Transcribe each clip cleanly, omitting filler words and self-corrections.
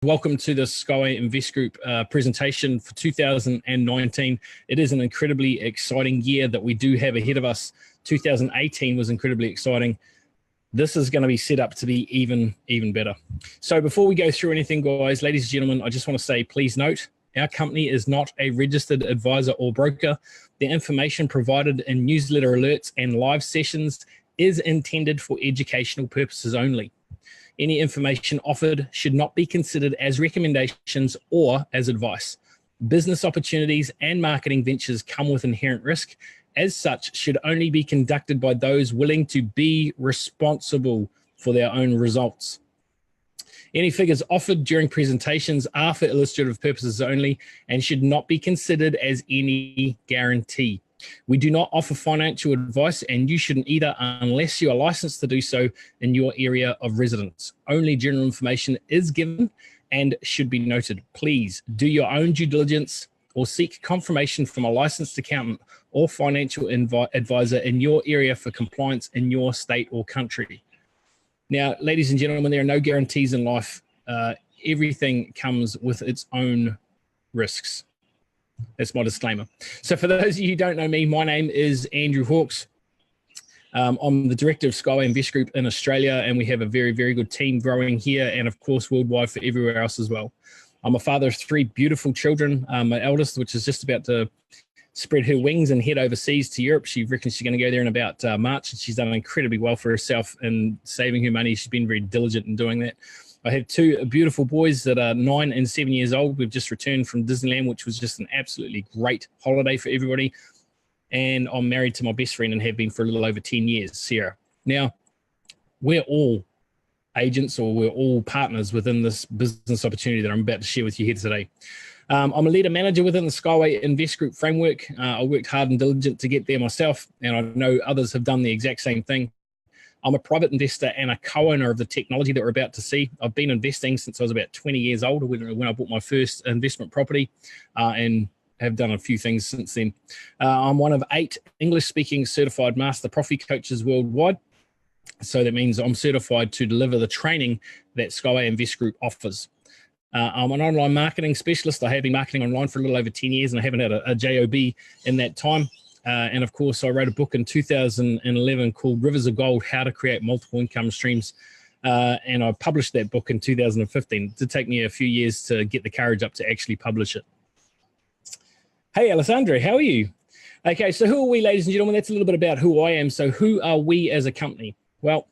Welcome to the Skyway Invest Group presentation for 2019. It is an incredibly exciting year that we do have ahead of us. 2018 was incredibly exciting. This is going to be set up to be even better. So before we go through anything, guys, ladies and gentlemen, I just want to say, please note, our company is not a registered advisor or broker. The information provided in newsletter alerts and live sessions is intended for educational purposes only. Any information offered should not be considered as recommendations or as advice. Business opportunities and marketing ventures come with inherent risk. As such, should only be conducted by those willing to be responsible for their own results. Any figures offered during presentations are for illustrative purposes only and should not be considered as any guarantee. We do not offer financial advice, and you shouldn't either unless you are licensed to do so in your area of residence. Only general information is given and should be noted. Please do your own due diligence or seek confirmation from a licensed accountant or financial advisor in your area for compliance in your state or country. Now, ladies and gentlemen, there are no guarantees in life. Everything comes with its own risks. That's my disclaimer. So for those of you who don't know me, my name is Andrew Hawkes. I'm the director of Skyway Invest Group in Australia, and we have a very good team growing here and, of course, worldwide for everywhere else as well. I'm a father of 3 beautiful children. My eldest, which is just about to spread her wings and head overseas to Europe. She reckons she's going to go there in about March, and she's done incredibly well for herself in saving her money. She's been very diligent in doing that. I have 2 beautiful boys that are 9 and 7 years old. We've just returned from Disneyland, which was just an absolutely great holiday for everybody. And I'm married to my best friend and have been for a little over 10 years, Sarah. Now, we're all agents, or we're all partners within this business opportunity that I'm about to share with you here today. I'm a leader manager within the Skyway Invest Group framework. I worked hard and diligent to get there myself, and I know others have done the exact same thing. I'm a private investor and a co-owner of the technology that we're about to see. I've been investing since I was about 20 years old when I bought my first investment property, and have done a few things since then. I'm one of 8 English-speaking certified master profit coaches worldwide. So that means I'm certified to deliver the training that Skyway Invest Group offers. I'm an online marketing specialist. I have been marketing online for a little over 10 years, and I haven't had a job in that time. And of course, I wrote a book in 2011 called Rivers of Gold, How to Create Multiple Income Streams. And I published that book in 2015. It did take me a few years to get the courage up to actually publish it. Hey, Alessandro, how are you? Okay, so who are we, ladies and gentlemen? That's a little bit about who I am. So who are we as a company? Well,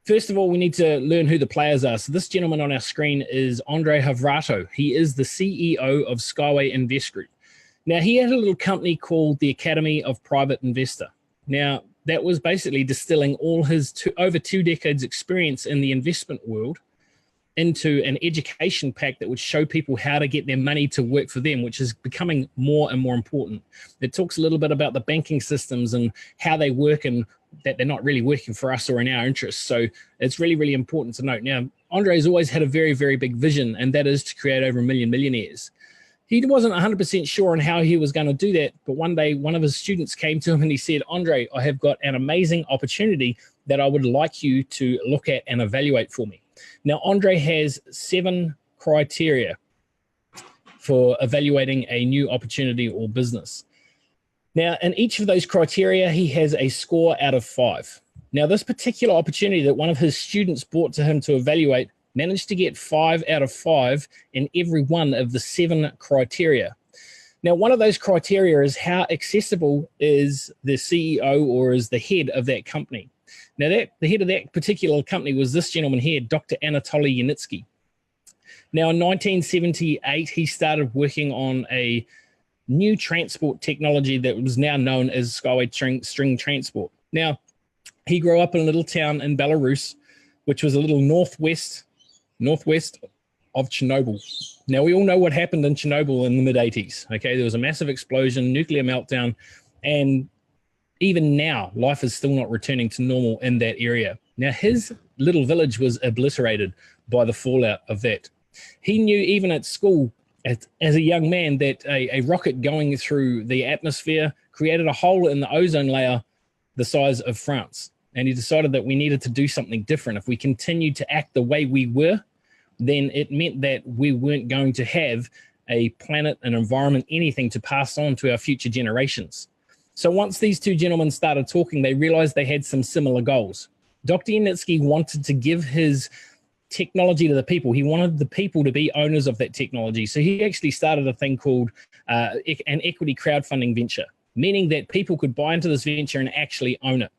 first of all, we need to learn who the players are. So this gentleman on our screen is Andre Havrato. He is the CEO of Skyway Invest Group. Now, he had a little company called the Academy of Private Investor. Now, that was basically distilling all his over 2 decades experience in the investment world into an education pack that would show people how to get their money to work for them, which is becoming more and more important. It talks a little bit about the banking systems and how they work, and that they're not really working for us or in our interests. So it's really important to note. Now, Andre's always had a very big vision, and that is to create over 1 million millionaires. He wasn't 100% sure on how he was going to do that, but one day one of his students came to him and he said, Andre, I have got an amazing opportunity that I would like you to look at and evaluate for me. Now, Andre has 7 criteria for evaluating a new opportunity or business. Now, in each of those criteria, he has a score out of 5. Now, this particular opportunity that one of his students brought to him to evaluate managed to get 5 out of 5 in every one of the 7 criteria. Now, one of those criteria is how accessible is the CEO or is the head of that company. Now, the head of that particular company was this gentleman here, Dr. Anatoly Yanitsky. Now, in 1978, he started working on a new transport technology that was now known as Skyway String Transport. Now, he grew up in a little town in Belarus, which was a little northwest of Chernobyl. Now, we all know what happened in Chernobyl in the mid-80s. Okay, there was a massive explosion, nuclear meltdown, and even now, life is still not returning to normal in that area. Now, his little village was obliterated by the fallout of that. He knew even at school, as a young man, that a rocket going through the atmosphere created a hole in the ozone layer the size of France. And he decided that we needed to do something different. If we continued to act the way we were, then it meant that we weren't going to have a planet, an environment, anything to pass on to our future generations. So once these two gentlemen started talking, they realized they had some similar goals. Dr. Yanitsky wanted to give his technology to the people. He wanted the people to be owners of that technology. So he actually started a thing called an equity crowdfunding venture, meaning that people could buy into this venture and actually own it.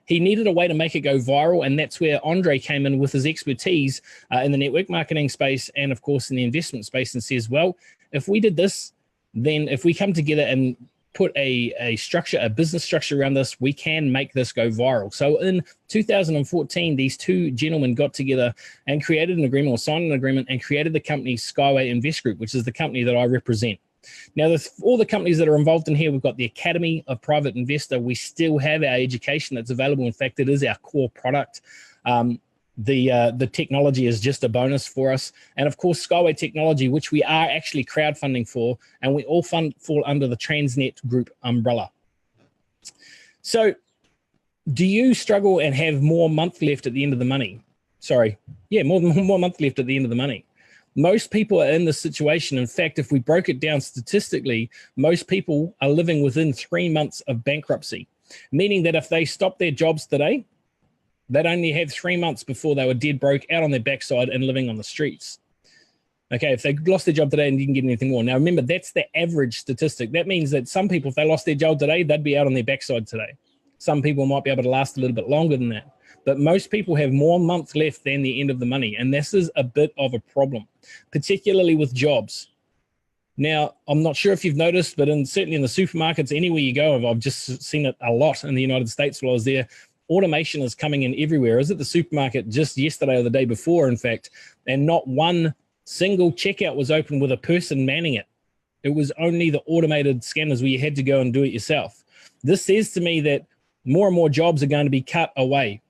He needed a way to make it go viral, and that's where Andre came in with his expertise in the network marketing space and, of course, in the investment space, and says, well, if we did this, then if we come together and put a structure, a business structure around this, we can make this go viral. So in 2014, these two gentlemen got together and created an agreement, or signed an agreement, and created the company Skyway Invest Group, which is the company that I represent. Now, all the companies that are involved in here, we've got the Academy of Private Investor. We still have our education that's available. In fact, it is our core product. The technology is just a bonus for us. And of course, Skyway Technology, which we are actually crowdfunding for, and we all fall under the Transnet Group umbrella. So do you struggle and have more month left at the end of the money? Sorry. Yeah, more month left at the end of the money. Most people are in this situation. In fact, if we broke it down statistically, most people are living within 3 months of bankruptcy, meaning that if they stop their jobs today, they'd only have 3 months before they were dead broke, out on their backside and living on the streets. Okay, if they lost their job today and didn't get anything more. Now, remember, that's the average statistic. That means that some people, if they lost their job today, they'd be out on their backside today. Some people might be able to last a little bit longer than that. But most people have more months left than the end of the money. And this is a bit of a problem, particularly with jobs. Now, I'm not sure if you've noticed, but certainly in the supermarkets, anywhere you go, I've just seen it a lot in the United States while I was there. Automation is coming in everywhere. I was at the supermarket just yesterday or the day before, in fact, and not one single checkout was open with a person manning it. It was only the automated scanners where you had to go and do it yourself. This says to me that more and more jobs are going to be cut away.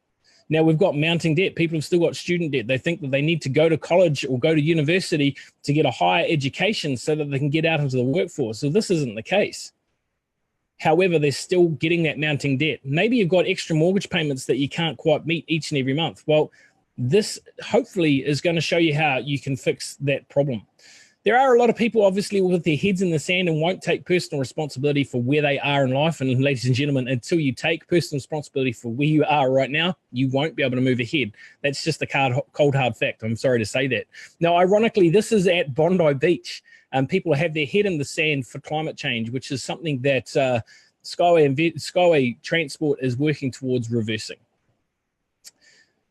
Now, we've got mounting debt. People have still got student debt. They think that they need to go to college or go to university to get a higher education so that they can get out into the workforce. So this isn't the case. However, they're still getting that mounting debt. Maybe you've got extra mortgage payments that you can't quite meet each and every month. Well, this hopefully is going to show you how you can fix that problem. There are a lot of people, obviously, with their heads in the sand and won't take personal responsibility for where they are in life. And ladies and gentlemen, until you take personal responsibility for where you are right now, you won't be able to move ahead. That's just a cold, hard fact. I'm sorry to say that. Now, ironically, this is at Bondi Beach. People have their head in the sand for climate change, which is something that Skyway Transport is working towards reversing.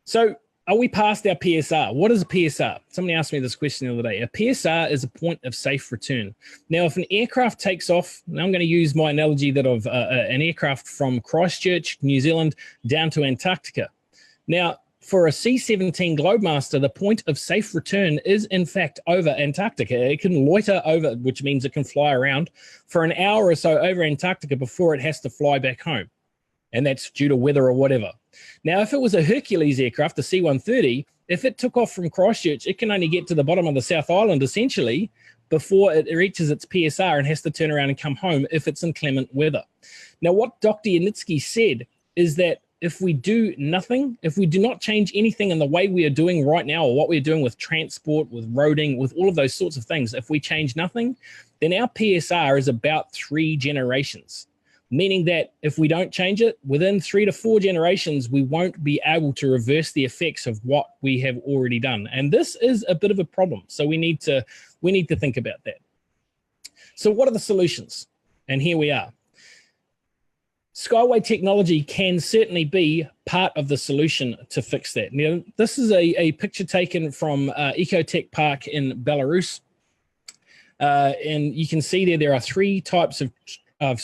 So are we past our PSR? What is a PSR? Somebody asked me this question the other day. A PSR is a point of safe return. Now, if an aircraft takes off, and I'm going to use my analogy that of an aircraft from Christchurch, New Zealand, down to Antarctica. Now, for a C-17 Globemaster, the point of safe return is, in fact, over Antarctica. It can loiter over, which means it can fly around for an hour or so over Antarctica before it has to fly back home. And that's due to weather or whatever. Now, if it was a Hercules aircraft, the C-130, if it took off from Christchurch, it can only get to the bottom of the South Island, essentially, before it reaches its PSR and has to turn around and come home if it's inclement weather. Now, what Dr. Yanitsky said is that if we do nothing, if we do not change anything in the way we are doing right now, or what we're doing with transport, with roading, with all of those sorts of things, if we change nothing, then our PSR is about 3 generations. Meaning that if we don't change it, within 3 to 4 generations, we won't be able to reverse the effects of what we have already done. And this is a bit of a problem. So we need to think about that. So what are the solutions? And here we are. Skyway technology can certainly be part of the solution to fix that. Now, this is a picture taken from Ecotech Park in Belarus. And you can see there are 3 types of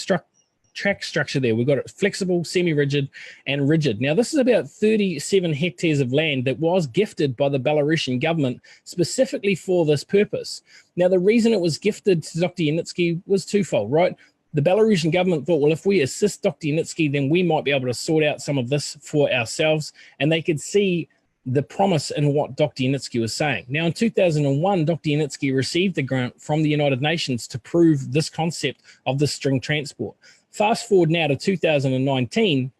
track structure there. We've got it flexible, semi-rigid, and rigid. Now, this is about 37 hectares of land that was gifted by the Belarusian government specifically for this purpose. Now, the reason it was gifted to Dr. Yanitsky was twofold, right? The Belarusian government thought, well, if we assist Dr. Yanitsky, then we might be able to sort out some of this for ourselves, and they could see the promise in what Dr. Yanitsky was saying. Now, in 2001, Dr. Yanitsky received the grant from the United Nations to prove this concept of the string transport. Fast forward now to 2019,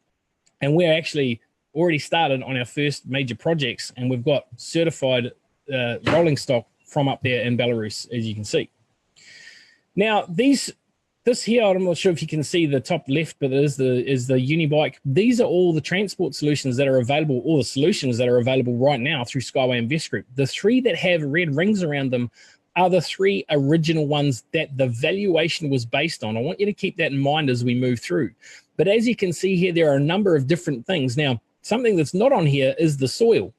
and we're actually already started on our first major projects, and we've got certified rolling stock from up there in Belarus, as you can see. Now, this here, I'm not sure if you can see the top left, but it is the Unibike. These are all the transport solutions that are available, all the solutions that are available right now through Skyway Invest Group. The three that have red rings around them are the three original ones that the valuation was based on. I want you to keep that in mind as we move through. But as you can see here, there are a number of different things. Now, something that's not on here is the soil.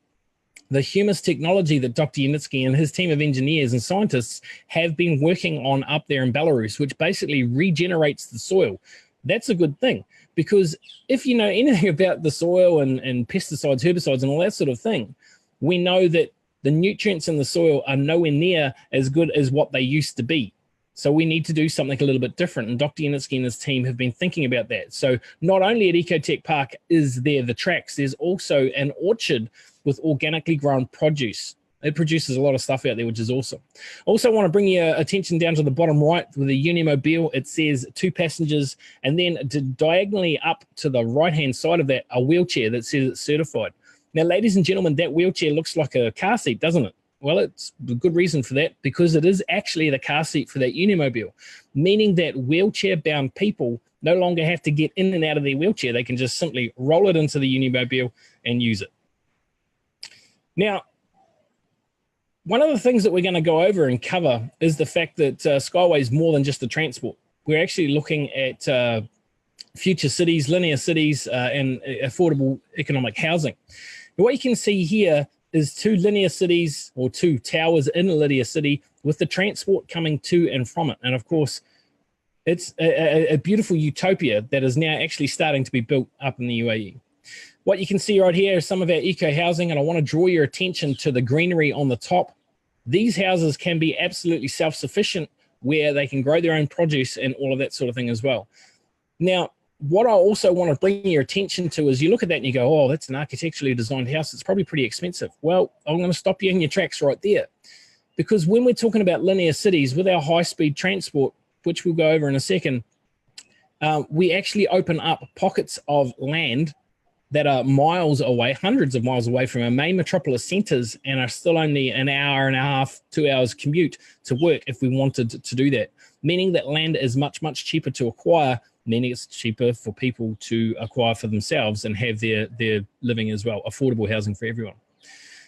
The humus technology that Dr. Yanitsky and his team of engineers and scientists have been working on up there in Belarus, which basically regenerates the soil. That's a good thing, because if you know anything about the soil and pesticides, herbicides, and all that sort of thing, we know that the nutrients in the soil are nowhere near as good as what they used to be. So we need to do something a little bit different. And Dr. Yanitsky and his team have been thinking about that. So not only at Ecotech Park is there the tracks, there's also an orchard with organically grown produce. It produces a lot of stuff out there, which is awesome. Also want to bring your attention down to the bottom right with the Unimobile. It says 2 passengers, and then diagonally up to the right-hand side of that, a wheelchair that says it's certified. Now, ladies and gentlemen, that wheelchair looks like a car seat, doesn't it? Well, it's a good reason for that, because it is actually the car seat for that Unimobile, meaning that wheelchair-bound people no longer have to get in and out of their wheelchair. They can just simply roll it into the Unimobile and use it. Now, one of the things that we're going to go over and cover is the fact that Skyway is more than just the transport. We're actually looking at future cities, linear cities, and affordable economic housing. And what you can see here is 2 linear cities, or 2 towers in a linear city, with the transport coming to and from it. And of course, it's a beautiful utopia that is now actually starting to be built up in the UAE. What you can see right here is some of our eco housing, and I want to draw your attention to the greenery on the top. These houses can be absolutely self-sufficient, where they can grow their own produce and all of that sort of thing as well. Now, what I also want to bring your attention to is you look at that and you go, oh, that's an architecturally designed house. It's probably pretty expensive. Well, I'm going to stop you in your tracks right there, because when we're talking about linear cities with our high-speed transport, which we'll go over in a second, we actually open up pockets of land that are miles away, hundreds of miles away from our main metropolis centers, and are still only an hour and a half, 2 hours commute to work if we wanted to do that, meaning that land is much, much cheaper to acquire, meaning it's cheaper for people to acquire for themselves and have their living as well, affordable housing for everyone.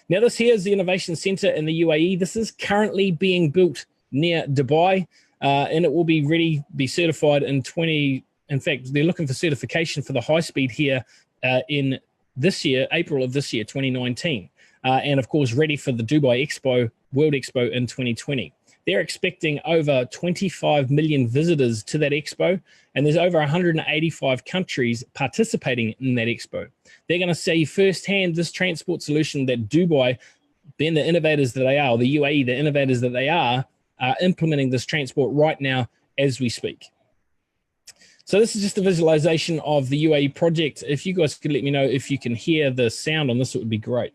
Now, this here is the Innovation Center in the UAE. This is currently being built near Dubai, and it will be certified in in fact, they're looking for certification for the high speed here in this year, April of this year, 2019. And of course, ready for the Dubai Expo, World Expo in 2020. They're expecting over 25 million visitors to that expo, and there's over 185 countries participating in that expo. They're going to see firsthand this transport solution that Dubai, being the innovators that they are, or the UAE, the innovators that they are implementing this transport right now as we speak. So this is just a visualization of the UAE project. If you guys could let me know if you can hear the sound on this, it would be great.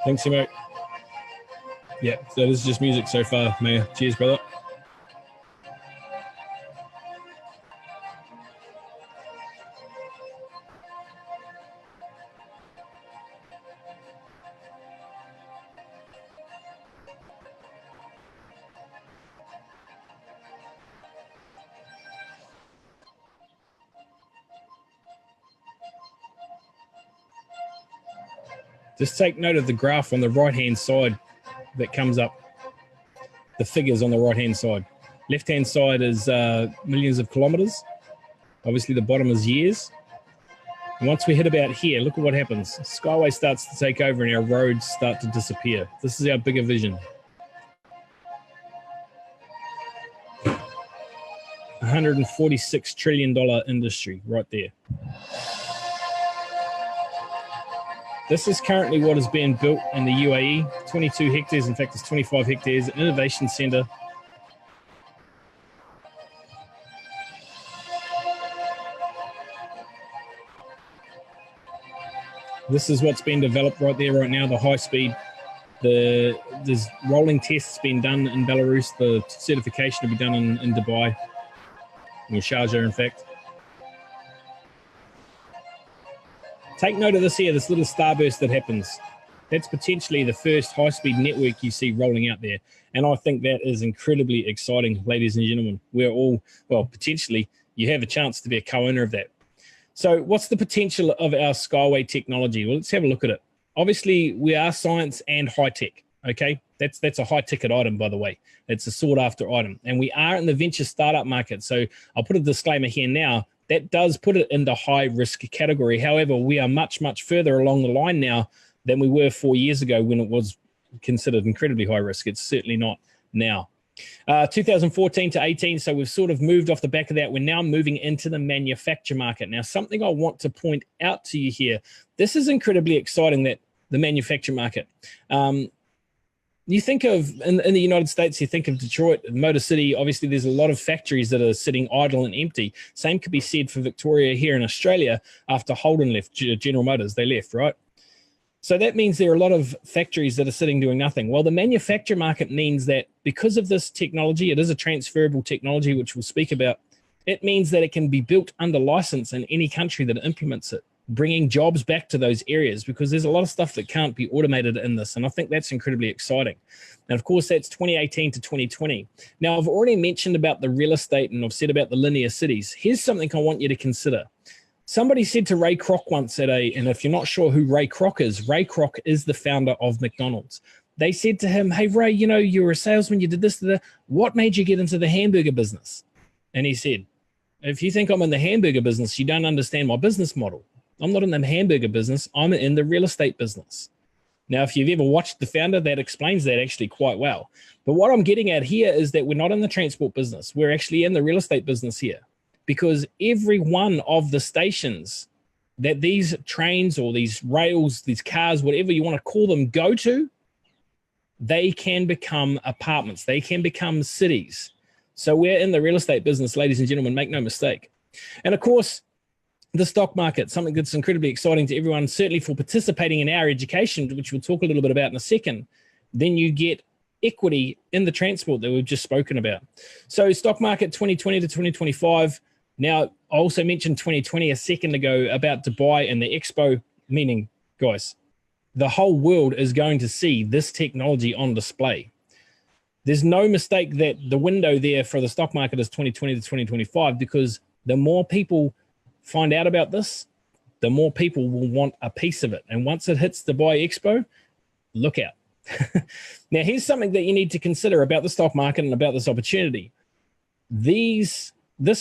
Thanks, Simo. Yeah, so this is just music so far, Maya. Cheers, brother. Just take note of the graph on the right-hand side that comes up, the figures on the right-hand side. Left-hand side is millions of kilometers. Obviously, the bottom is years. And once we hit about here, look at what happens. Skyway starts to take over and our roads start to disappear. This is our bigger vision. $146 trillion industry right there. This is currently what is being built in the UAE, 22 hectares. In fact, it's 25 hectares, an innovation center. This is what's being developed right there right now, the high speed. There's rolling tests being done in Belarus. The certification will be done in Dubai, or Sharjah, in fact. Take note of this here, this little starburst that happens. That's potentially the first high-speed network you see rolling out there. And I think that is incredibly exciting, ladies and gentlemen. We're all, well, potentially, you have a chance to be a co-owner of that. So what's the potential of our Skyway technology? Well, let's have a look at it. Obviously, we are science and high-tech, okay? That's a high-ticket item, by the way. It's a sought-after item. And we are in the venture startup market. So I'll put a disclaimer here now. That does put it in the high-risk category. However, we are much, much further along the line now than we were 4 years ago when it was considered incredibly high risk. It's certainly not now. 2014 to 18, so we've sort of moved off the back of that. We're now moving into the manufacture market. Now, something I want to point out to you here, this is incredibly exciting, that the manufacture market. You think of, in the United States, you think of Detroit, Motor City. Obviously, there's a lot of factories that are sitting idle and empty. Same could be said for Victoria here in Australia after Holden left, General Motors, they left, right? So that means there are a lot of factories that are sitting doing nothing. Well, the manufacture market means that because of this technology, it is a transferable technology, which we'll speak about. It means that it can be built under license in any country that implements it, bringing jobs back to those areas, because there's a lot of stuff that can't be automated in this. And I think that's incredibly exciting. And of course, that's 2018 to 2020. Now, I've already mentioned about the real estate and I've said about the linear cities. Here's something I want you to consider. Somebody said to Ray Kroc once and if you're not sure who Ray Kroc is the founder of McDonald's. They said to him, hey, Ray, you know, you were a salesman, you did this, what made you get into the hamburger business? And he said, if you think I'm in the hamburger business, you don't understand my business model. I'm not in the hamburger business. I'm in the real estate business. Now, if you've ever watched The Founder, that explains that actually quite well. But what I'm getting at here is that we're not in the transport business. We're actually in the real estate business here, because every one of the stations that these trains or these rails, these cars, whatever you want to call them, go to, they can become apartments. They can become cities. So we're in the real estate business, ladies and gentlemen, make no mistake. And of course, the stock market, something that's incredibly exciting to everyone, certainly for participating in our education, which we'll talk a little bit about in a second. Then you get equity in the transport that we've just spoken about. So stock market 2020 to 2025. Now, I also mentioned 2020 a second ago about Dubai and the expo, meaning, guys, the whole world is going to see this technology on display. There's no mistake that the window there for the stock market is 2020 to 2025, because the more people find out about this, the more people will want a piece of it. And once it hits Dubai Expo, look out. Now, here's something that you need to consider about the stock market and about this opportunity. This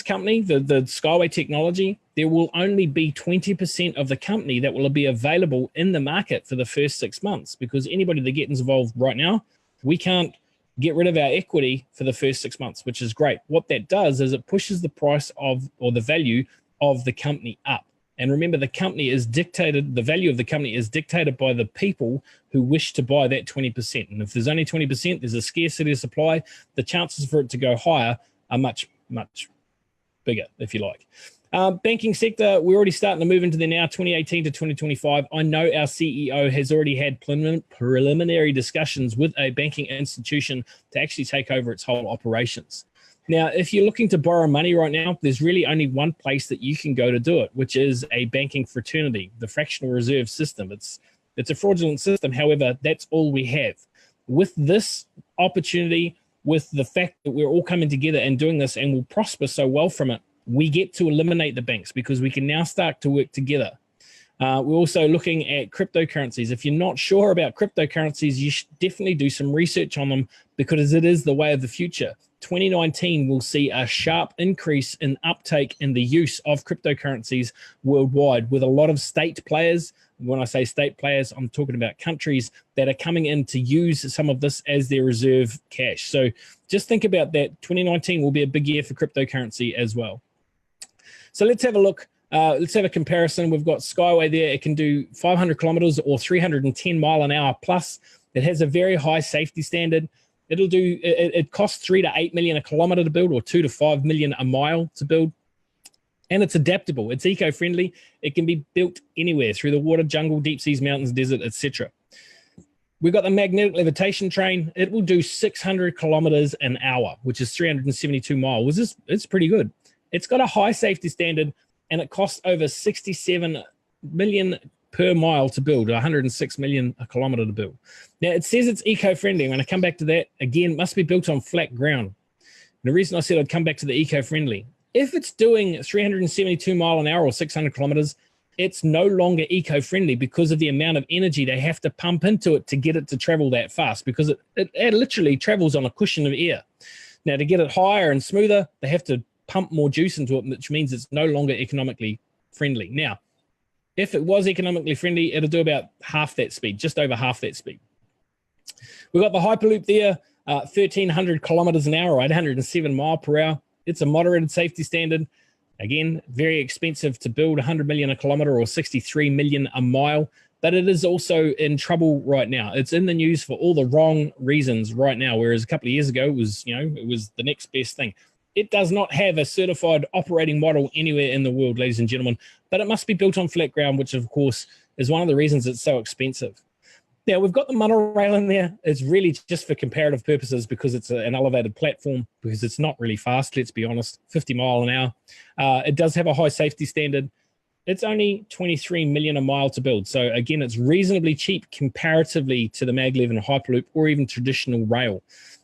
company, the Skyway technology, there will only be 20% of the company that will be available in the market for the first 6 months, because anybody that gets involved right now, we can't get rid of our equity for the first 6 months, which is great. What that does is it pushes the price of, or the value of the company up. And remember, the company is dictated, the value of the company is dictated by the people who wish to buy that 20%. And if there's only 20%, there's a scarcity of supply, the chances for it to go higher are much, much bigger, if you like. Banking sector, we're already starting to move into there now, 2018 to 2025. I know our CEO has already had preliminary discussions with a banking institution to actually take over its whole operations. Now, if you're looking to borrow money right now, there's really only one place that you can go to do it, which is a banking fraternity, the fractional reserve system. It's a fraudulent system. However, that's all we have. With this opportunity, with the fact that we're all coming together and doing this and will prosper so well from it, we get to eliminate the banks, because we can now start to work together. We're also looking at cryptocurrencies. If you're not sure about cryptocurrencies, you should definitely do some research on them because it is the way of the future. 2019 will see a sharp increase in uptake in the use of cryptocurrencies worldwide, with a lot of state players. When I say state players, I'm talking about countries that are coming in to use some of this as their reserve cash. So just think about that. 2019 will be a big year for cryptocurrency as well. So let's have a look. Let's have a comparison. We've got Skyway there. It can do 500 kilometers or 310 mile an hour plus. It has a very high safety standard. It costs 3 to 8 million a kilometer to build, or 2 to 5 million a mile to build. And it's adaptable. It's eco-friendly. It can be built anywhere, through the water, jungle, deep seas, mountains, desert, etc. We've got the magnetic levitation train. It will do 600 kilometers an hour, which is 372 miles. It's pretty good. It's got a high safety standard, and it costs over 67 million per mile to build, 106 million a kilometer to build. Now, it says it's eco-friendly. I'm going to come back to that. Again, it must be built on flat ground. And the reason I said I'd come back to the eco-friendly, if it's doing 372 mile an hour or 600 kilometers, it's no longer eco-friendly because of the amount of energy they have to pump into it to get it to travel that fast, because it literally travels on a cushion of air. Now, to get it higher and smoother, they have to pump more juice into it, which means it's no longer economically friendly. Now, if it was economically friendly, it'll do about half that speed, just over half that speed. We've got the Hyperloop there, 1,300 kilometers an hour, or 807 mile per hour. It's a moderated safety standard. Again, very expensive to build, 100 million a kilometer or 63 million a mile, but it is also in trouble right now. It's in the news for all the wrong reasons right now, whereas a couple of years ago it was the next best thing. It does not have a certified operating model anywhere in the world, ladies and gentlemen, but it must be built on flat ground, which of course is one of the reasons it's so expensive. Now, we've got the monorail in there. It's really just for comparative purposes because it's an elevated platform, because it's not really fast, let's be honest, 50 mile an hour. It does have a high safety standard. It's only 23 million a mile to build. So again, it's reasonably cheap comparatively to the maglev and Hyperloop or even traditional rail.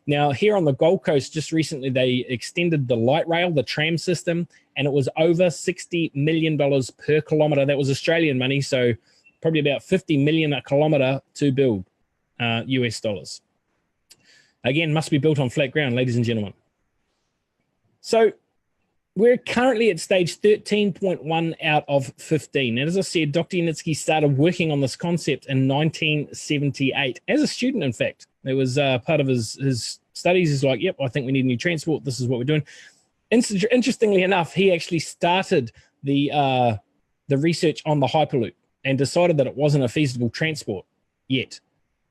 Now, here on the Gold Coast, just recently, they extended the light rail, the tram system, and it was over $60 million per kilometer. That was Australian money, so probably about 50 million a kilometer to build, US dollars. Again, must be built on flat ground, ladies and gentlemen. So we're currently at stage 13.1 out of 15. And as I said, Dr. Yanitsky started working on this concept in 1978 as a student, in fact. It was part of his studies. He's like, yep, I think we need new transport. This is what we're doing. Interestingly enough, he actually started the research on the Hyperloop and decided that it wasn't a feasible transport yet.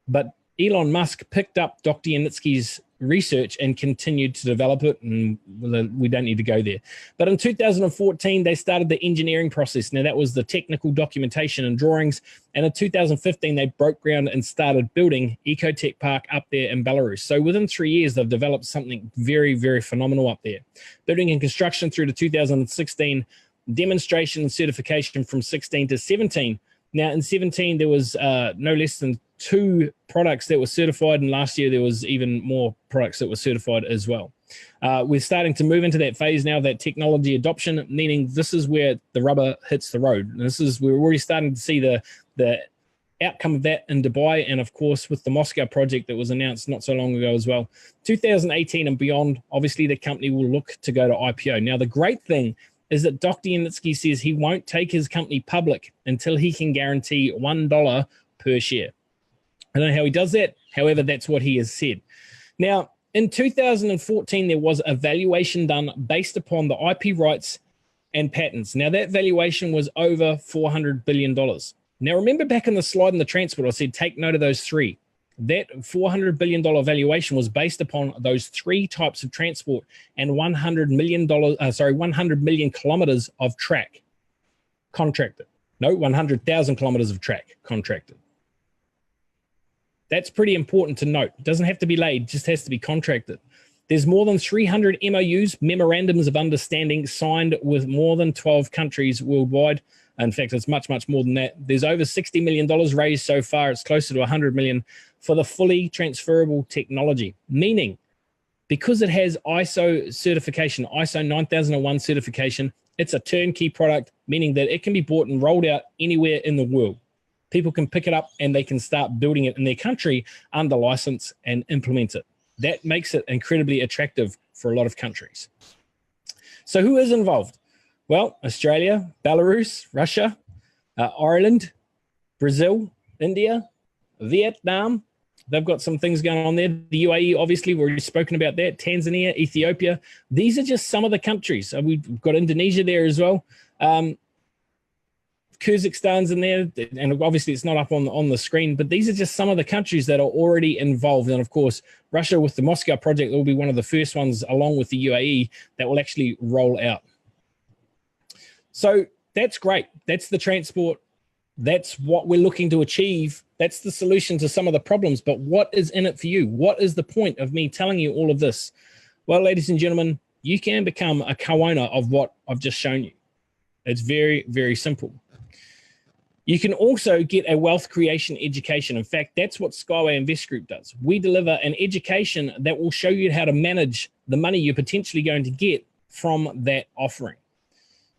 But Elon Musk picked up Dr. Yanitsky's research and continued to develop it, and we don't need to go there. But in 2014, they started the engineering process. Now, that was the technical documentation and drawings. And in 2015, they broke ground and started building Ecotech Park up there in Belarus. So within 3 years, they've developed something very, very phenomenal up there. Building and construction through to 2016, demonstration and certification from 16 to 17. Now, in 17, there was no less than 2 products that were certified, and last year there was even more products that were certified as well. We're starting to move into that phase now, that technology adoption, meaning this is where the rubber hits the road. And we're already starting to see the outcome of that in Dubai, and of course with the Moscow project that was announced not so long ago as well. 2018 and beyond, obviously the company will look to go to IPO. Now, the great thing is that Dr. Yanitsky says he won't take his company public until he can guarantee $1 per share. I don't know how he does that. However, that's what he has said. Now, in 2014, there was a valuation done based upon the IP rights and patents. Now, that valuation was over $400 billion. Now, remember back in the slide in the transport, I said take note of those 3. That $400 billion valuation was based upon those 3 types of transport and 100 million kilometers of track contracted. No, 100,000 kilometers of track contracted. That's pretty important to note. It doesn't have to be laid, just has to be contracted. There's more than 300 MOUs, memorandums of understanding, signed with more than 12 countries worldwide. In fact, it's much, much more than that. There's over $60 million raised so far. It's closer to 100 million for the fully transferable technology, meaning because it has ISO certification, ISO 9001 certification, it's a turnkey product. meaning that it can be bought and rolled out anywhere in the world. People can pick it up and they can start building it in their country under license and implement it. That makes it incredibly attractive for a lot of countries. So who is involved? Well, Australia, Belarus, Russia, Ireland, Brazil, India, Vietnam. They've got some things going on there. The UAE, obviously, we've already spoken about that. Tanzania, Ethiopia. These are just some of the countries. We've got Indonesia there as well. Kazakhstan's in there, and obviously it's not up on the screen, but these are just some of the countries that are already involved. And of course, Russia with the Moscow project will be one of the first ones, along with the UAE, that will actually roll out. So that's great. That's the transport. That's what we're looking to achieve. That's the solution to some of the problems. But what is in it for you? What is the point of me telling you all of this? Well, ladies and gentlemen, you can become a co-owner of what I've just shown you. It's very, very simple. You can also get a wealth creation education. In fact, that's what Skyway Invest Group does. We deliver an education that will show you how to manage the money you're potentially going to get from that offering.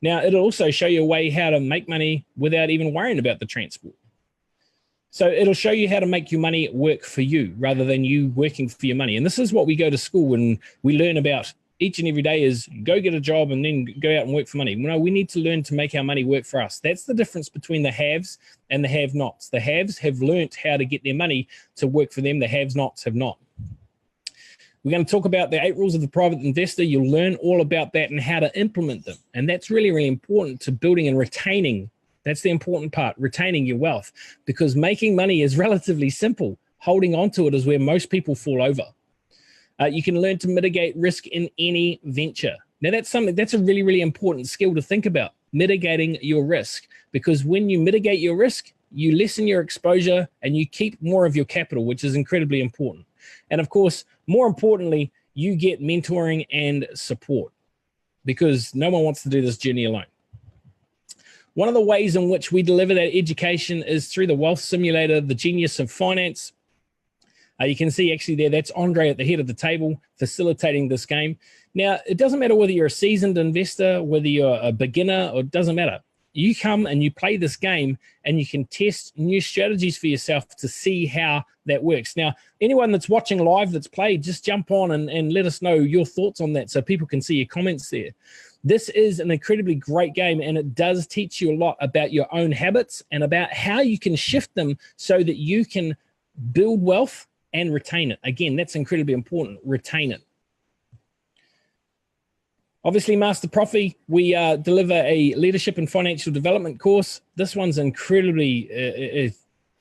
Now, it'll also show you a way how to make money without even worrying about the transport. So it'll show you how to make your money work for you rather than you working for your money. And this is what we go to school and we learn about each and every day is go get a job and then go out and work for money. No, we need to learn to make our money work for us. That's the difference between the haves and the have-nots. The haves have learnt how to get their money to work for them. The have-nots have not. We're going to talk about the 8 rules of the private investor. You'll learn all about that and how to implement them. And that's really, really important to building and retaining. That's the important part, retaining your wealth, because making money is relatively simple. Holding on to it is where most people fall over. You can learn to mitigate risk in any venture. Now, that's a really, really important skill to think about, mitigating your risk, because when you mitigate your risk, you lessen your exposure and you keep more of your capital, which is incredibly important. And of course, more importantly, you get mentoring and support, because no one wants to do this journey alone. One of the ways in which we deliver that education is through the Wealth Simulator, the Genius of Finance. You can see actually there, that's Andre at the head of the table facilitating this game. Now, it doesn't matter whether you're a seasoned investor, whether you're a beginner, or it doesn't matter. You come and you play this game and you can test new strategies for yourself to see how that works. Now, anyone that's watching live that's played, just jump on and let us know your thoughts on that so people can see your comments there. This is an incredibly great game, and it does teach you a lot about your own habits and about how you can shift them so that you can build wealth and retain it. Again, that's incredibly important, retain it. Obviously, Master Profi, we deliver a leadership and financial development course. This one's incredibly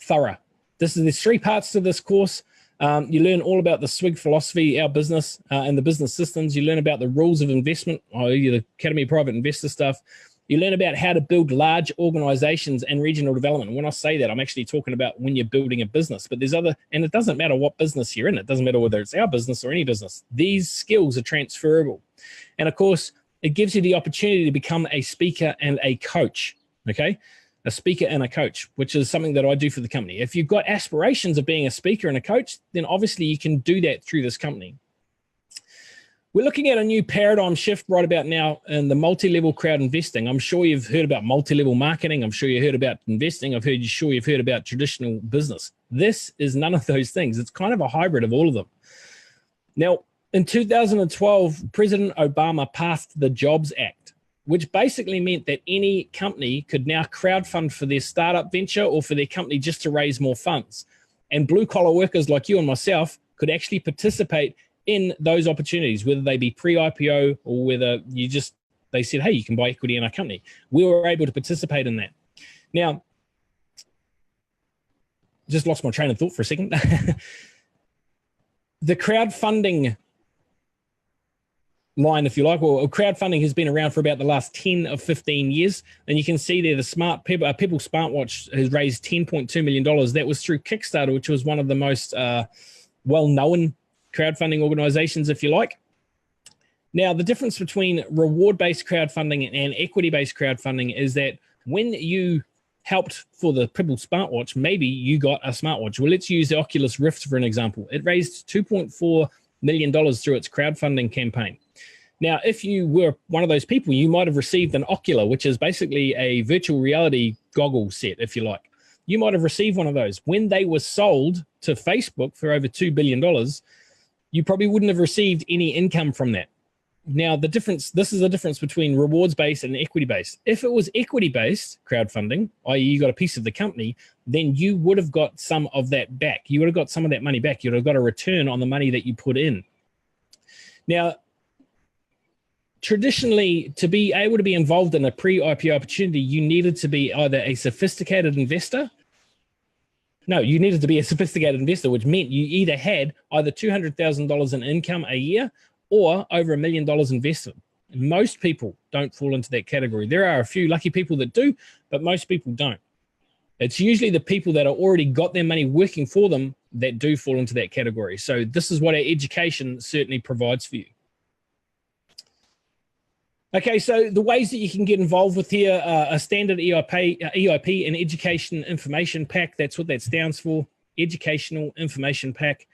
thorough. There's 3 parts to this course. You learn all about the SWIG philosophy, our business, and the business systems. You learn about the rules of investment, the Academy of Private Investor stuff. You learn about how to build large organizations and regional development. And when I say that, I'm actually talking about when you're building a business. But there's other, and it doesn't matter what business you're in. It doesn't matter whether it's our business or any business. These skills are transferable. And of course, it gives you the opportunity to become a speaker and a coach, okay? A speaker and a coach, which is something that I do for the company. If you've got aspirations of being a speaker and a coach, then obviously you can do that through this company. We're looking at a new paradigm shift right about now in the multi-level crowd investing. I'm sure you've heard about multi-level marketing. I'm sure you heard about investing. I'm sure you've heard about traditional business. This is none of those things. It's kind of a hybrid of all of them. Now, in 2012, President Obama passed the Jobs Act, which basically meant that any company could now crowdfund for their startup venture or for their company just to raise more funds. And blue-collar workers like you and myself could actually participate in those opportunities, whether they be pre-IPO or whether they said, hey, you can buy equity in our company. We were able to participate in that. Now, just lost my train of thought for a second. The crowdfunding line, if you like, or crowdfunding has been around for about the last 10 or 15 years. And you can see there the People Smartwatch has raised $10.2 million. That was through Kickstarter, which was one of the most well-known crowdfunding organizations, if you like. Now, the difference between reward-based crowdfunding and equity-based crowdfunding is that when you helped for the People Smartwatch, maybe you got a smartwatch. Well, let's use the Oculus Rift for an example. It raised $2.4 million through its crowdfunding campaign. Now, if you were one of those people, you might have received an Ocular, which is basically a virtual reality goggle set, if you like. You might have received one of those. When they were sold to Facebook for over $2 billion, you probably wouldn't have received any income from that. Now, this is the difference between rewards-based and equity-based. If it was equity-based crowdfunding, i.e. you got a piece of the company, then you would have got some of that back. You would have got some of that money back. You would have got a return on the money that you put in. Now, traditionally, to be able to be involved in a pre-IPO opportunity, you needed to be either a sophisticated investor. No, you needed to be a sophisticated investor, which meant you either had either $200,000 in income a year or over $1 million invested. Most people don't fall into that category. There are a few lucky people that do, but most people don't. It's usually the people that are already got their money working for them that do fall into that category. So this is what our education certainly provides for you. Okay, so the ways that you can get involved with here, a standard EIP, an Education Information Pack. That's what that stands for, Educational Information Pack.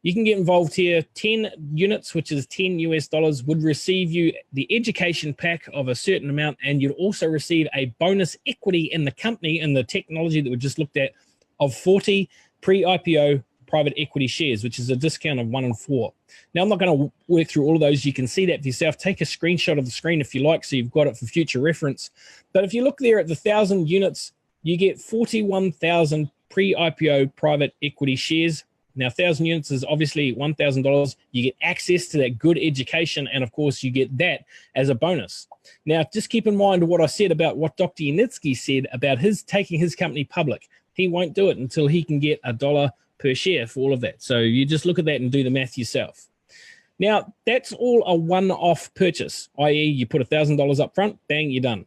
You can get involved here. 10 units, which is $10 US, would receive you the education pack of a certain amount, and you'd also receive a bonus equity in the company and the technology that we just looked at of 40 pre-IPO private equity shares, which is a discount of 1 in 4. Now, I'm not going to work through all of those. You can see that for yourself. Take a screenshot of the screen if you like, so you've got it for future reference. But if you look there at the 1,000 units, you get 41,000 pre-IPO private equity shares. Now, 1,000 units is obviously $1,000. You get access to that good education, and of course, you get that as a bonus. Now, just keep in mind what I said about what Dr. Yanitsky said about taking his company public. He won't do it until he can get $1 per share for all of that. So you just look at that and do the math yourself. Now, that's all a one-off purchase, i.e. you put $1,000 up front, bang, you're done.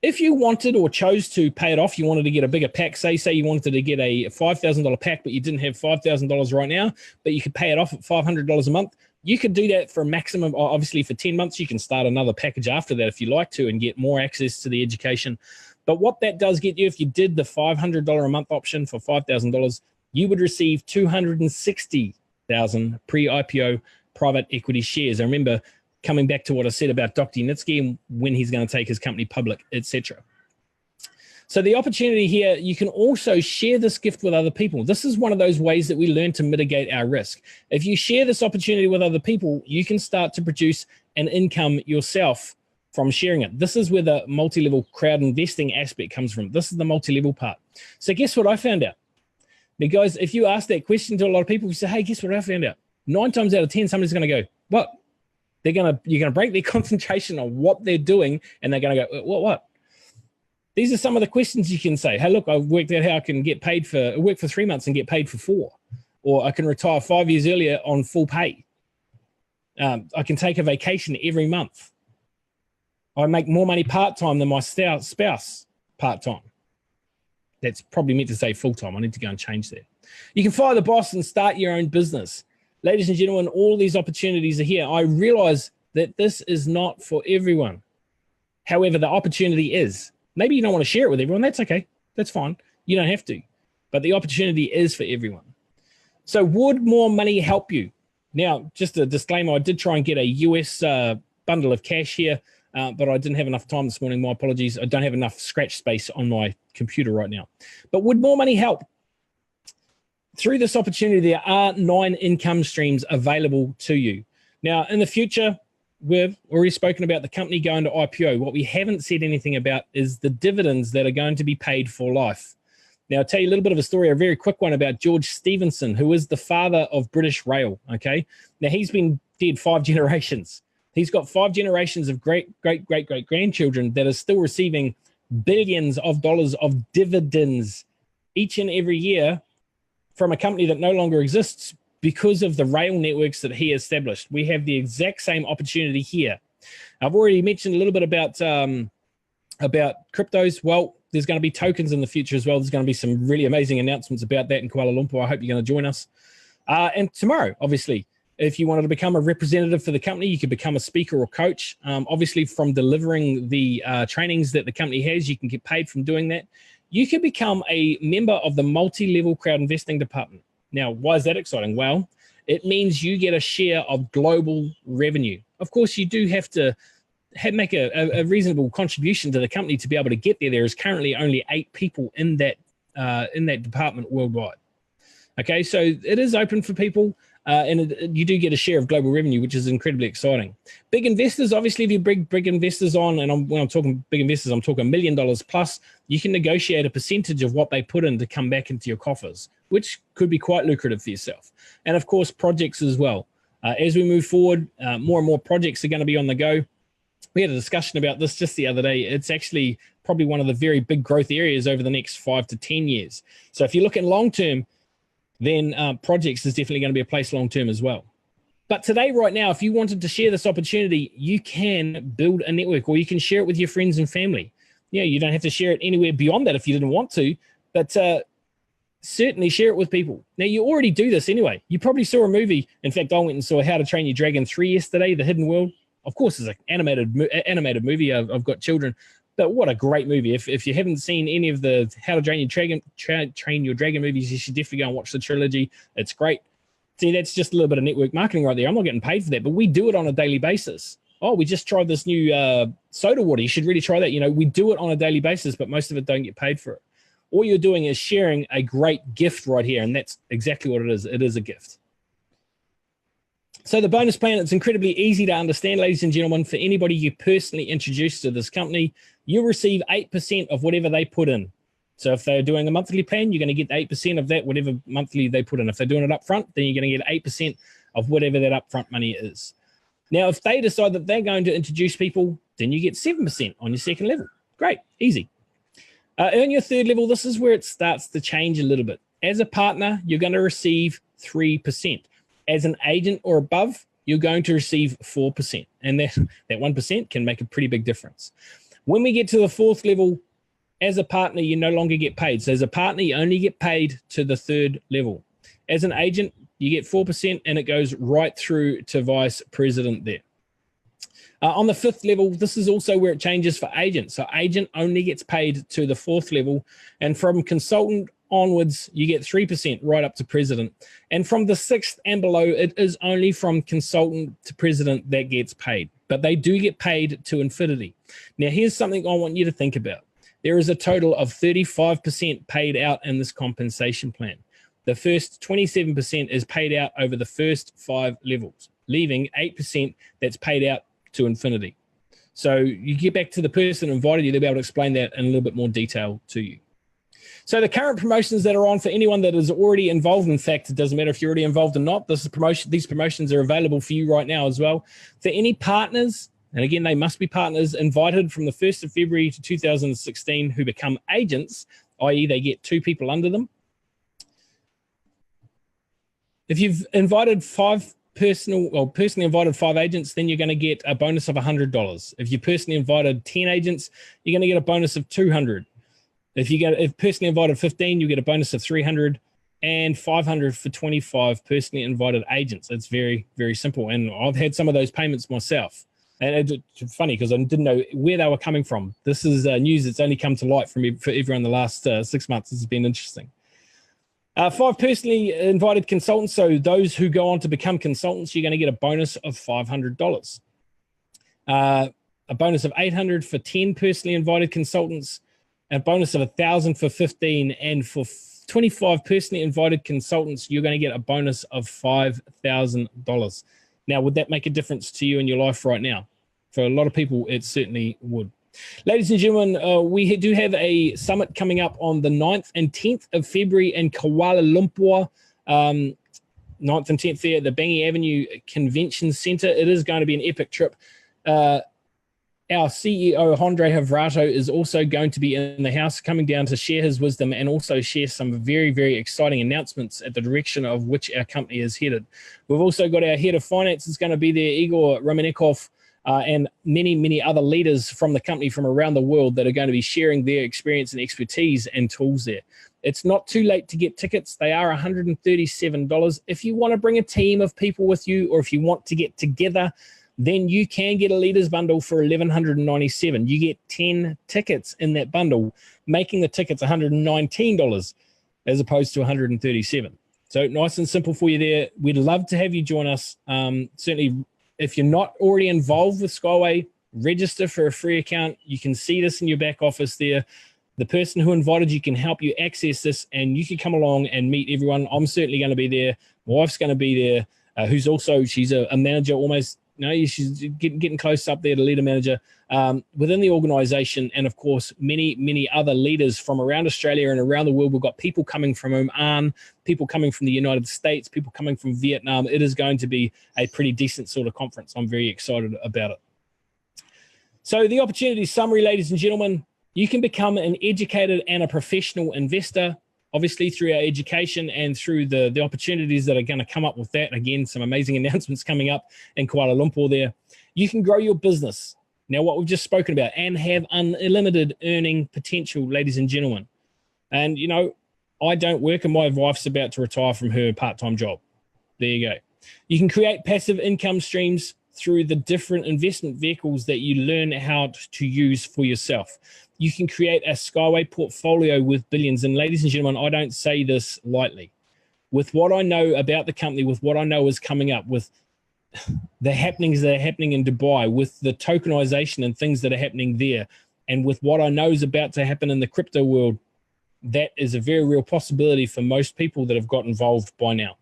If you wanted or chose to pay it off, you wanted to get a bigger pack, say you wanted to get a $5,000 pack, but you didn't have $5,000 right now, but you could pay it off at $500 a month, you could do that for a maximum, obviously for 10 months. You can start another package after that if you like to and get more access to the education. But what that does get you, if you did the $500 a month option for $5,000, you would receive 260,000 pre-IPO private equity shares. I remember coming back to what I said about Dr. Yanitsky and when he's going to take his company public, etc. So the opportunity here, you can also share this gift with other people. This is one of those ways that we learn to mitigate our risk. If you share this opportunity with other people, you can start to produce an income yourself from sharing it. This is where the multi-level crowd investing aspect comes from. This is the multi-level part. So guess what I found out? Now, guys, if you ask that question to a lot of people, you say, hey, guess what I found out? 9 times out of 10, somebody's going to go, what? You're going to break their concentration on what they're doing, and they're going to go, what? These are some of the questions you can say. Hey, look, I've worked out how I can work for 3 months and get paid for 4. Or I can retire 5 years earlier on full pay. I can take a vacation every month. I make more money part-time than my spouse part-time. That's probably meant to say full-time. I need to go and change that. You can fire the boss and start your own business. Ladies and gentlemen, all these opportunities are here. I realize that this is not for everyone. However, the opportunity is. Maybe you don't want to share it with everyone. That's okay. That's fine. You don't have to. But the opportunity is for everyone. So would more money help you? Now, just a disclaimer, I did try and get a US bundle of cash here, but I didn't have enough time this morning. My apologies. I don't have enough scratch space on my computer right now. But would more money help? Through this opportunity, there are 9 income streams available to you. Now, in the future, we've already spoken about the company going to IPO. What we haven't said anything about is the dividends that are going to be paid for life. Now, I'll tell you a little bit of a story, a very quick one about George Stephenson, who is the father of British Rail, okay? Now, he's been dead 5 generations. He's got 5 generations of great-great-great-grandchildren that are still receiving billions of dollars of dividends each and every year from a company that no longer exists because of the rail networks that he established. We have the exact same opportunity here. I've already mentioned a little bit about cryptos. Well, there's going to be tokens in the future as well. There's going to be some really amazing announcements about that in Kuala Lumpur. I hope you're going to join us. And tomorrow, obviously, if you wanted to become a representative for the company, you could become a speaker or coach. Obviously, from delivering the trainings that the company has, you can get paid from doing that. You can become a member of the multi-level crowd investing department. Now, why is that exciting? Well, it means you get a share of global revenue. Of course, you do have to make a reasonable contribution to the company to be able to get there. There is currently only 8 people in that department worldwide. Okay, so it is open for people, and you do get a share of global revenue, which is incredibly exciting. Big investors, obviously, if you bring big investors on, and when I'm talking big investors, I'm talking $1 million plus, you can negotiate a percentage of what they put in to come back into your coffers, which could be quite lucrative for yourself. And of course, projects as well. As we move forward, more and more projects are going to be on the go. We had a discussion about this just the other day. It's actually probably one of the very big growth areas over the next 5 to 10 years. So if you look at long term, then projects is definitely going to be a place long term as well. But today, right now, if you wanted to share this opportunity, you can build a network, or you can share it with your friends and family. Yeah, you don't have to share it anywhere beyond that if you didn't want to, but certainly share it with people. Now, you already do this anyway. You probably saw a movie. In fact, I went and saw How to Train Your Dragon 3 yesterday, The Hidden World. Of course, it's an animated movie. I've got children, but what a great movie. If you haven't seen any of the How to Train Your Dragon movies, you should definitely go and watch the trilogy. It's great. See, that's just a little bit of network marketing right there. I'm not getting paid for that, but we do it on a daily basis. Oh, we just tried this new soda water. You should really try that. You know, we do it on a daily basis, but most of it don't get paid for it. All you're doing is sharing a great gift right here, and that's exactly what it is. It is a gift. So the bonus plan, it's incredibly easy to understand, ladies and gentlemen. For anybody you personally introduce to this company, you'll receive 8% of whatever they put in. So if they're doing a monthly plan, you're going to get 8% of that, whatever monthly they put in. If they're doing it up front, then you're going to get 8% of whatever that upfront money is. Now, if they decide that they're going to introduce people, then you get 7% on your second level. Great, easy. Earn your third level, this is where it starts to change a little bit. As a partner, you're going to receive 3%. As an agent or above, you're going to receive 4%. And that 1% can make a pretty big difference. When we get to the fourth level, as a partner, you no longer get paid. So as a partner, you only get paid to the third level. As an agent, you get 4%, and it goes right through to vice president there. On the fifth level, this is also where it changes for agent. So agent only gets paid to the fourth level, and from consultant onwards, you get 3% right up to president. And from the sixth and below, it is only from consultant to president that gets paid, but they do get paid to infinity. Now, here's something I want you to think about. There is a total of 35% paid out in this compensation plan. The first 27% is paid out over the first 5 levels, leaving 8% that's paid out to infinity. So you get back to the person who invited you, they'll be able to explain that in a little bit more detail to you. So the current promotions that are on for anyone that is already involved, in fact, it doesn't matter if you're already involved or not, these promotions are available for you right now as well. For any partners, and again, they must be partners invited from the 1st of February to 2016 who become agents, i.e. they get 2 people under them. If you've invited personally invited 5 agents, then you're going to get a bonus of $100. If you personally invited 10 agents, you're going to get a bonus of $200. If personally invited 15, you get a bonus of $300, and $500 for 25 personally invited agents. It's very, very simple. And I've had some of those payments myself. And it's funny because I didn't know where they were coming from. This is news that's only come to light for everyone the last 6 months. This has been interesting. 5 personally invited consultants. So those who go on to become consultants, you're going to get a bonus of $500. A bonus of $800 for 10 personally invited consultants, a bonus of $1,000 for 15, and for 25 personally invited consultants, you're going to get a bonus of $5,000. Now, would that make a difference to you in your life right now? For a lot of people, it certainly would. Ladies and gentlemen, we do have a summit coming up on the 9th and 10th of February in Kuala Lumpur. 9th and 10th there at the Bangi Avenue Convention Center. It is going to be an epic trip. Our CEO, Andre Havrato, is also going to be in the house, coming down to share his wisdom and also share some very, very exciting announcements at the direction of which our company is headed. We've also got our head of finance is going to be there, Igor Romanikov, and many, many other leaders from the company from around the world that are going to be sharing their experience and expertise and tools there. It's not too late to get tickets. They are $137. If you want to bring a team of people with you, or if you want to get together, then you can get a leaders bundle for $1,197. You get 10 tickets in that bundle, making the tickets $119 as opposed to $137. So nice and simple for you there. We'd love to have you join us. Certainly If you're not already involved with Skyway, register for a free account. You can see this in your back office there. The person who invited you can help you access this, and you can come along and meet everyone. I'm certainly going to be there. My wife's going to be there, who's also, she's a manager almost, she's getting close up there to leader manager within the organization. And of course, many other leaders from around Australia and around the world. We've got people coming from Oman, people coming from the United States, people coming from Vietnam. It is going to be a pretty decent sort of conference. I'm very excited about it. So the opportunity summary, ladies and gentlemen, you can become an educated and a professional investor, obviously through our education and through the opportunities that are going to come up with that. Again, some amazing announcements coming up in Kuala Lumpur there. You can grow your business. Now, what we've just spoken about, and have unlimited earning potential, ladies and gentlemen. And, I don't work, and my wife's about to retire from her part-time job. There you go. You can create passive income streams through the different investment vehicles that you learn how to use for yourself. You can create a Skyway portfolio with billions. And ladies and gentlemen, I don't say this lightly. With what I know about the company, with what I know is coming up, with the happenings that are happening in Dubai, with the tokenization and things that are happening there, and with what I know is about to happen in the crypto world, that is a very real possibility for most people that have got involved by now.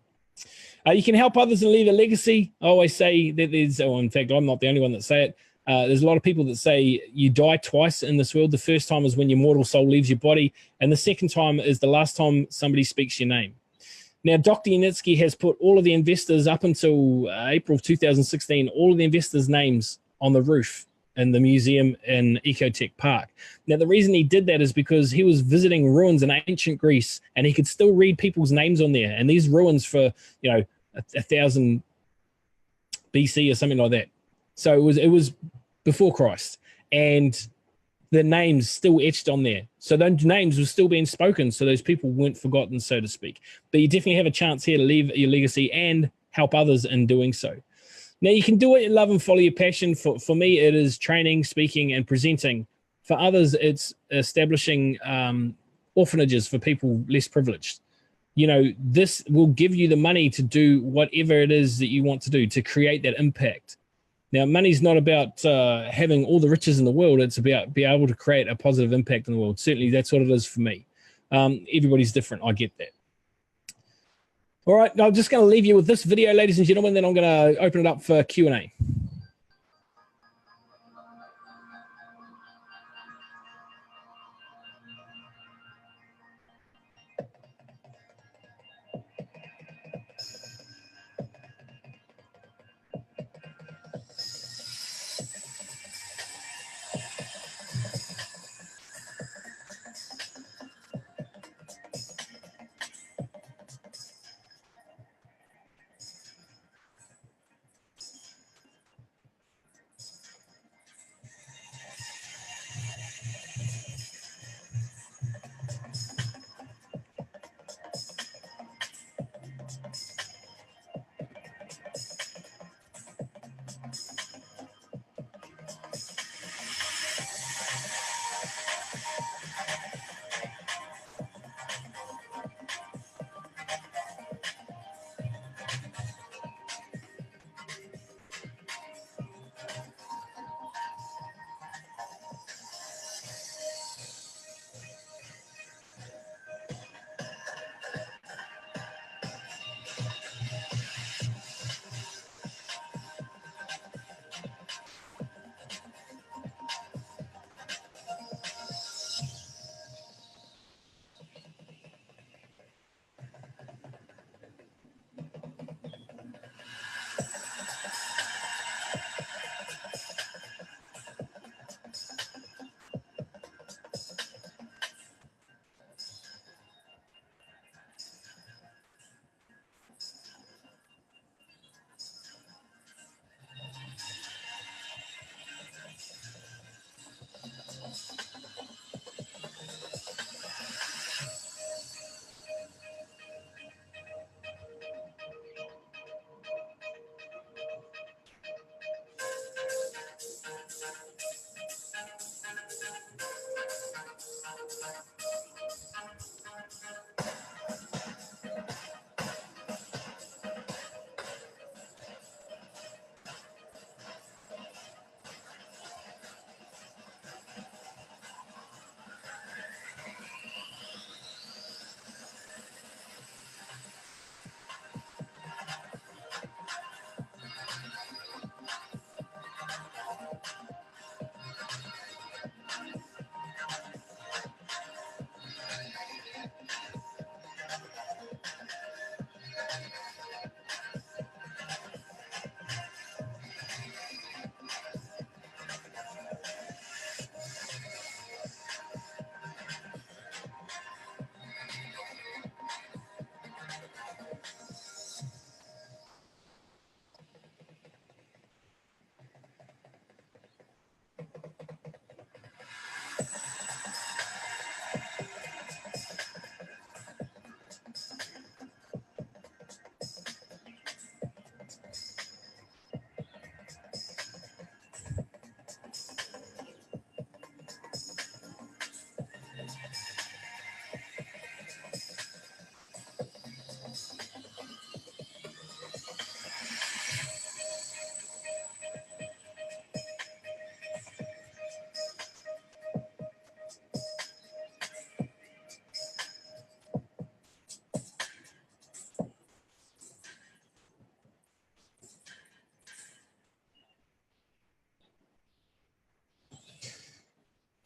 You can help others and leave a legacy. I always say that in fact, I'm not the only one that say it. There's a lot of people that say you die twice in this world. The first time is when your mortal soul leaves your body, and the second time is the last time somebody speaks your name. Now, Dr. Yanitsky has put all of the investors up until April of 2016, all of the investors' names on the roof in the museum in Ecotech Park. Now, the reason he did that is because he was visiting ruins in ancient Greece, and he could still read people's names on there. And these ruins for, 1000 BC or something like that. So it was before Christ, and the names still etched on there. So those names were still being spoken, so those people weren't forgotten, so to speak. But you definitely have a chance here to leave your legacy and help others in doing so. Now, you can do what you love and follow your passion. For me, it is training, speaking, and presenting. For others, it's establishing orphanages for people less privileged. This will give you the money to do whatever it is that you want to do, to create that impact. Now, money's not about having all the riches in the world. It's about being able to create a positive impact in the world. Certainly, that's what it is for me. Everybody's different. I get that. All right, now I'm just going to leave you with this video, ladies and gentlemen, then I'm going to open it up for Q&A.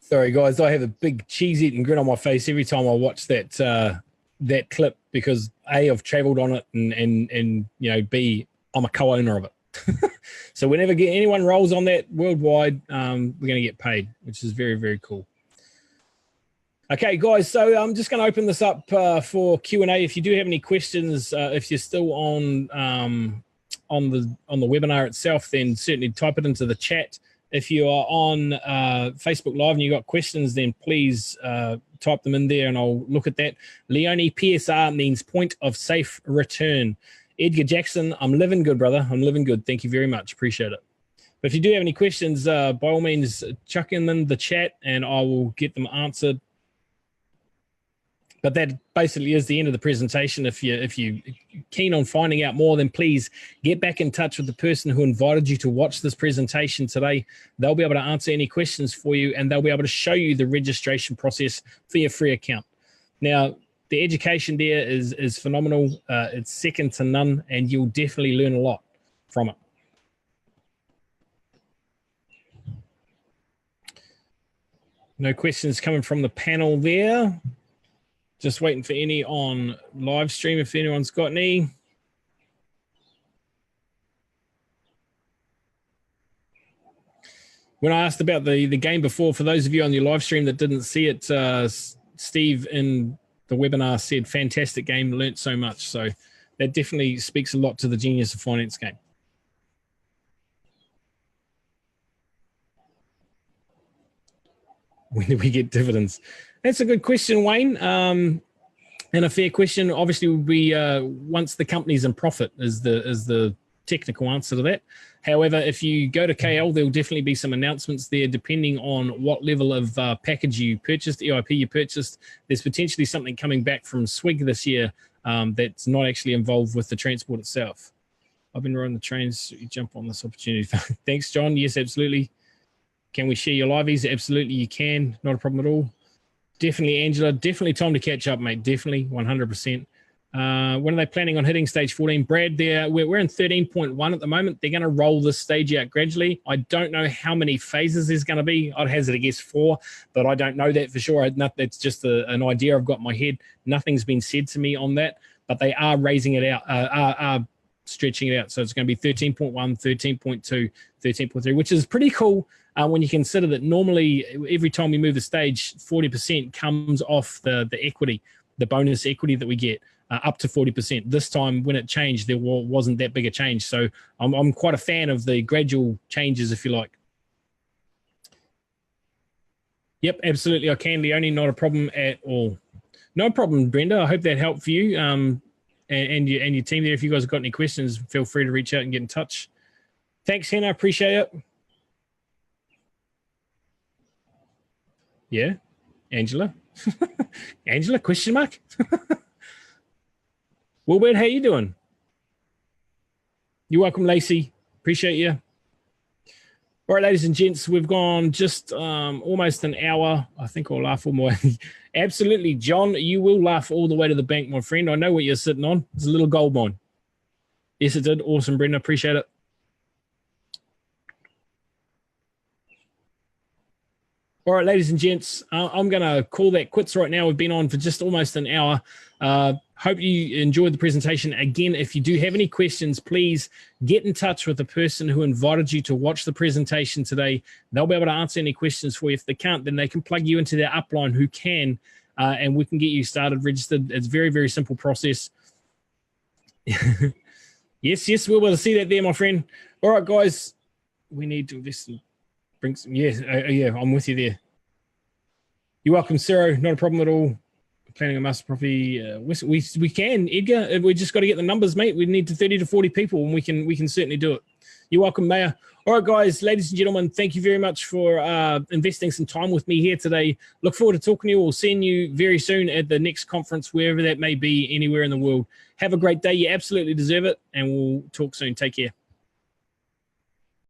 Sorry, guys. I have a big cheese-eating grin on my face every time I watch that clip because A, I've travelled on it, and you know, B, I'm a co-owner of it. So whenever anyone rolls on that worldwide, we're going to get paid, which is very, very cool. Okay, guys, so I'm just going to open this up for Q&A. If you do have any questions, if you're still on the webinar itself, then certainly type it into the chat. If you are on Facebook Live and you've got questions, then please type them in there and I'll look at that. Leone, PSR means point of safe return. Edgar Jackson, I'm living good, brother. I'm living good. Thank you very much. Appreciate it. But if you do have any questions, by all means, chuck in the chat and I will get them answered. But that basically is the end of the presentation. If you're keen on finding out more, then please get back in touch with the person who invited you to watch this presentation today. They'll be able to answer any questions for you and they'll be able to show you the registration process for your free account. Now, the education there is phenomenal. It's second to none, and you'll definitely learn a lot from it. No questions coming from the panel there. Just waiting for any on live stream if anyone's got any. When I asked about the game before, for those of you on your live stream that didn't see it, Steve in the webinar said, fantastic game, learnt so much. So that definitely speaks a lot to the Genius of Finance game. When do we get dividends? That's a good question, Wayne. And a fair question. Obviously, would be once the company's in profit is the technical answer to that. However, if you go to KL, there'll definitely be some announcements there depending on what level of package you purchased, EIP you purchased. There's potentially something coming back from SWIG this year that's not actually involved with the transport itself. I've been riding the trains, so you jump on this opportunity. Thanks, John. Yes, absolutely. Can we share your liveys? Absolutely, you can. Not a problem at all. Definitely, Angela. Definitely time to catch up, mate. Definitely, 100%. When are they planning on hitting stage 14? Brad, we're in 13.1 at the moment. They're going to roll this stage out gradually. I don't know how many phases there's going to be. I'd hazard a guess 4, but I don't know that for sure. That's just an idea I've got in my head. Nothing's been said to me on that, but they are raising it out, are stretching it out. So it's going to be 13.1, 13.2, 13.3, which is pretty cool when you consider that normally every time we move the stage, 40% comes off the equity, the bonus equity that we get. Up to 40%. This time when it changed, there wasn't that big a change. So I'm quite a fan of the gradual changes, if you like. Yep, absolutely. I can, Leonie, not a problem at all. No problem, Brenda. I hope that helped for you and your team there. If you guys have got any questions, feel free to reach out and get in touch. Thanks, Hannah. Appreciate it. Yeah, Angela. Angela, question mark? Wilbert, how you doing? You're welcome, Lacey. Appreciate you. All right, ladies and gents, we've gone just almost an hour. I think I'll laugh all my way. Absolutely, John, you will laugh all the way to the bank, my friend. I know what you're sitting on. It's a little gold mine. Yes, it did. Awesome, Brenda. Appreciate it. All right, ladies and gents, I'm going to call that quits right now. We've been on for just almost an hour. Hope you enjoyed the presentation. Again, if you do have any questions, please get in touch with the person who invited you to watch the presentation today. They'll be able to answer any questions for you. If they can't, then they can plug you into their upline who can, and we can get you started, registered. It's a very, very simple process. Yes, we'll be able to see that there, my friend. All right, guys, we need to invest in bring some, yeah, I'm with you there. You're welcome, Sarah. Not a problem at all. Planning a master property. We can, Edgar. We just got to get the numbers, mate. We need to 30 to 40 people, and we can certainly do it. You're welcome, Mayor. All right, guys, ladies and gentlemen, thank you very much for investing some time with me here today. Look forward to talking to you. We'll seeing you very soon at the next conference, wherever that may be, anywhere in the world. Have a great day. You absolutely deserve it, and we'll talk soon. Take care.